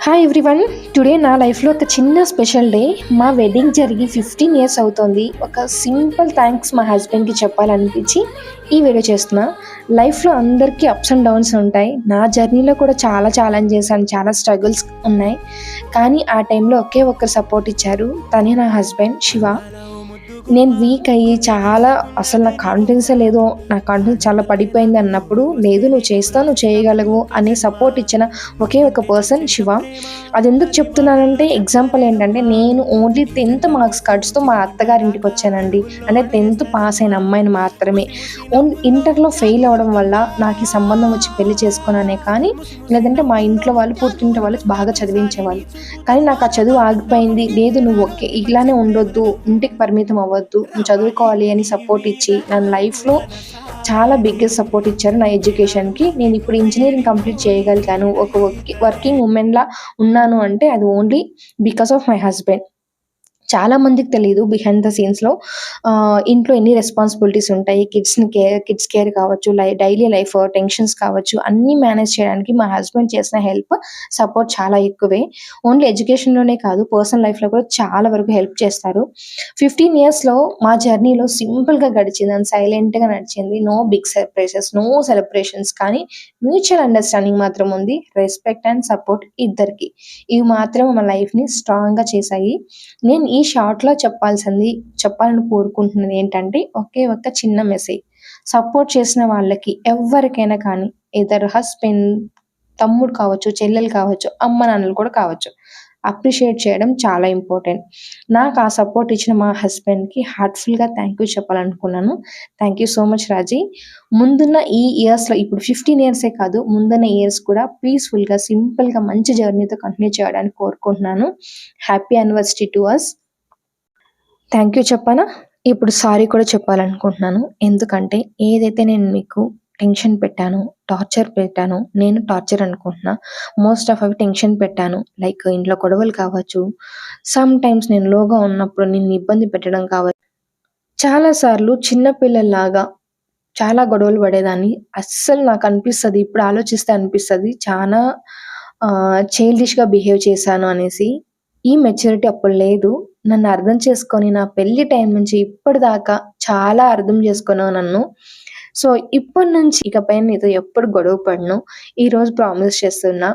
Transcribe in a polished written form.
Hi everyone. Today నా లైఫ్లో ఒక చిన్న స్పెషల్ డే. మా వెడ్డింగ్ జరిగి 15 ఇయర్స్ అవుతోంది. ఒక సింపుల్ థ్యాంక్స్ మా హస్బెండ్కి చెప్పాలనిపించి ఈ వీడియో చేస్తున్నా. లైఫ్లో అందరికీ అప్స్ అండ్ డౌన్స్ ఉంటాయి. నా జర్నీలో కూడా చాలా ఛాలెంజెస్ అండ్ చాలా స్ట్రగుల్స్ ఉన్నాయి. కానీ ఆ టైంలో ఒకే ఒక్కరు సపోర్ట్ ఇచ్చారు. తనే నా హస్బెండ్ శివ. నేను వీక్ అయ్యి చాలా అసలు నాకు కాన్ఫిడెన్సే లేదు. నా కాన్ఫిడెన్స్ చాలా పడిపోయింది అన్నప్పుడు, లేదు నువ్వు చేస్తావు, నువ్వు చేయగలవు అనే సపోర్ట్ ఇచ్చిన ఒకే ఒక పర్సన్ శివ. అది ఎందుకు చెప్తున్నానంటే ఎగ్జాంపుల్ ఏంటంటే, నేను ఓన్లీ 10th మార్క్స్ కట్స్‌తో మా అత్తగారింటికి వచ్చానండి. అంటే 10th పాస్ అయిన అమ్మాయిని మాత్రమే. ఇంటర్‌లో ఫెయిల్ అవ్వడం వల్ల నాకు ఈ సంబంధం వచ్చి పెళ్లి చేసుకున్నానే కానీ, లేదంటే మా ఇంట్లో వాళ్ళు పుట్టింటి వాళ్ళు బాగా చదివించేవాళ్ళు. కానీ నాకు ఆ చదువు ఆగిపోయింది. లేదు నువ్వు ఓకే ఇలానే ఉండొద్దు, ఇంటికి పరిమితం అవ్వద్దు, నువ్వు చదువుకోవాలి అని సపోర్ట్ ఇచ్చి నన్ను లైఫ్‌లో చాలా బిగ్గెస్ట్ సపోర్ట్ ఇచ్చారు నా ఎడ్యుకేషన్‌కి. నేను ఇప్పుడు ఇంజినీరింగ్ కంప్లీట్ చేయగలిగాను. ఒక వర్కింగ్ వుమెన్‌లా ఉన్నాను అంటే అది only because of my husband. చాలా మందికి తెలీదు బిహైండ్ ద సీన్స్‌లో ఇంట్లో ఎన్ని రెస్పాన్సిబిలిటీస్ ఉంటాయి. కిడ్స్ కేర్ కావచ్చు, డైలీ లైఫ్ టెన్షన్స్ కావచ్చు, అన్నీ మేనేజ్ చేయడానికి మా హస్బెండ్ చేసిన హెల్ప్, సపోర్ట్ చాలా ఎక్కువే. ఓన్లీ ఎడ్యుకేషన్‌లోనే కాదు, పర్సనల్ లైఫ్‌లో కూడా చాలా వరకు హెల్ప్ చేస్తారు. 15 ఇయర్స్‌లో మా జర్నీలో సింపుల్‌గా గడిచింది అండ్ సైలెంట్‌గా నడిచింది. No big surprises, no celebrations, కానీ మ్యూచువల్ అండర్‌స్టాండింగ్ మాత్రం ఉంది. రెస్పెక్ట్ అండ్ సపోర్ట్ ఇద్దరికీ. ఇవి మాత్రం మా లైఫ్‌ని స్ట్రాంగ్‌గా చేశాయి. నేను ఈ షార్ట్‌లో చెప్పాలని కోరుకుంటున్నది ఏంటంటే, ఒకే ఒక్క చిన్న మెసేజ్. సపోర్ట్ చేసిన వాళ్ళకి ఎవ్వరికైనా కానీ, ఎయిదర్ హస్బెండ్, తమ్ముడు కావచ్చు, చెల్లెలు కావచ్చు, అమ్మ నాన్నలు కూడా కావచ్చు, అప్రిషియేట్ చేయడం చాలా ఇంపార్టెంట్. నాకు ఆ సపోర్ట్ ఇచ్చిన మా హస్బెండ్‌కి హార్ట్‌ఫుల్‌గా థ్యాంక్ యూ చెప్పాలనుకున్నాను. Thank you so much Raji. ముందున్న ఈ ఇయర్స్‌లో ఇప్పుడు 15 ఇయర్సే కాదు, ముందున్న ఇయర్స్ కూడా పీస్‌ఫుల్‌గా, సింపుల్‌గా మంచి జర్నీతో కంటిన్యూ చేయడానికి కోరుకుంటున్నాను. Happy anniversary to us. Thank you చెప్పానా? ఇప్పుడు సారీ కూడా చెప్పాలనుకుంటున్నాను. ఎందుకంటే ఏదైతే నేను మీకు టెన్షన్ పెట్టానో, టార్చర్ పెట్టానో, నేను టార్చర్ అనుకుంటున్నా. మోస్ట్ ఆఫ్ అవి టెన్షన్ పెట్టాను. లైక్ ఇంట్లో గొడవలు కావచ్చు, సమ్‌టైమ్స్ నేను లోగా ఉన్నప్పుడు నిన్ను ఇబ్బంది పెట్టడం కావచ్చు. చాలా సార్లు చిన్న పిల్లల్లాగా చాలా గొడవలు పడేదాన్ని. అస్సలు నాకనిపిస్తది, ఇప్పుడు ఆలోచిస్తే అనిపిస్తది చానా చైల్డిష్‌గా బిహేవ్ చేశాను అనేసి. ఈ మెచ్యూరిటీ అప్పుడు లేదు. నన్ను అర్థం చేసుకొని నా పెళ్లి టైం నుంచి ఇప్పటిదాకా చాలా అర్థం చేసుకున్నావు నన్ను. సో, ఇప్పటి నుంచి ఇకపై నీతో ఎప్పుడు గొడవ పడను. ఈరోజు ప్రామిస్ చేస్తున్నా.